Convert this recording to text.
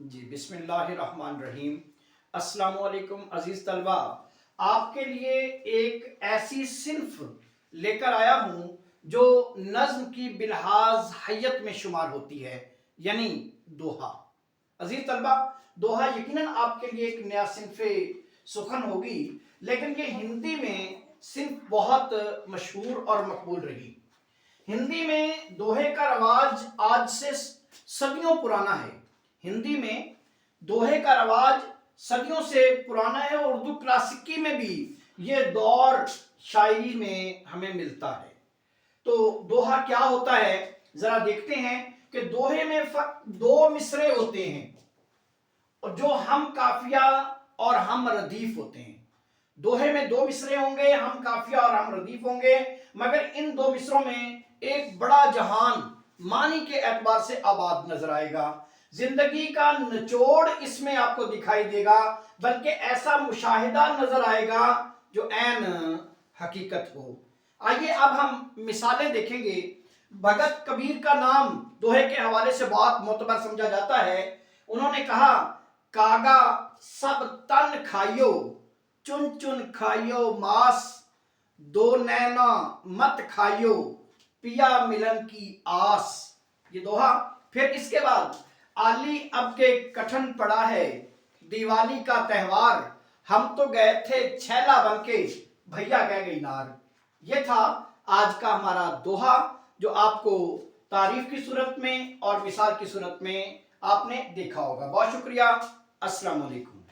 جی بسم اللہ الرحمن الرحیم۔ السلام علیکم عزیز طلبہ، آپ کے لیے ایک ایسی صنف لے کر آیا ہوں جو نظم کی بلحاظ حیت میں شمار ہوتی ہے، یعنی دوہا۔ عزیز طلبہ، دوہا یقیناً آپ کے لیے ایک نیا صنف سخن ہوگی، لیکن یہ ہندی میں صنف بہت مشہور اور مقبول رہی۔ ہندی میں دوہے کا رواج آج سے صدیوں پرانا ہے۔ ہندی میں دوہے کا رواج صدیوں سے پرانا ہے اور اردو کلاسیکی میں بھی یہ دور شاعری میں ہمیں ملتا ہے۔ تو دوہا کیا ہوتا ہے، ذرا دیکھتے ہیں کہ دوہے میں فقط دو مصرعے ہوتے ہیں جو ہم قافیہ اور ہم ردیف ہوتے ہیں۔ دوہے میں دو مصرعے ہوں گے، ہم قافیہ اور ہم ردیف ہوں گے، مگر ان دو مصروں میں ایک بڑا جہان معنی کے اعتبار سے آباد نظر آئے گا۔ زندگی کا نچوڑ اس میں آپ کو دکھائی دے گا، بلکہ ایسا مشاہدہ نظر آئے گا جو عین حقیقت ہو۔ آئیے اب ہم مثالیں دیکھیں گے۔ بھگت کبیر کا نام دوہے کے حوالے سے بہت معتبر سمجھا جاتا ہے۔ انہوں نے کہا، کاغا سب تن کھائیو، چن چن کھائیو ماس، دو نینا مت کھائیو، پیا ملن کی آس۔ یہ دوہا۔ پھر اس کے بعد، آلی اب کے کٹھن پڑا ہے دیوالی کا تہوار، ہم تو گئے تھے چھیلا بن کے، بھیا کہہ گئی نار۔ یہ تھا آج کا ہمارا دوہا جو آپ کو تعریف کی صورت میں اور مثال کی صورت میں آپ نے دیکھا ہوگا۔ بہت شکریہ۔ السلام علیکم۔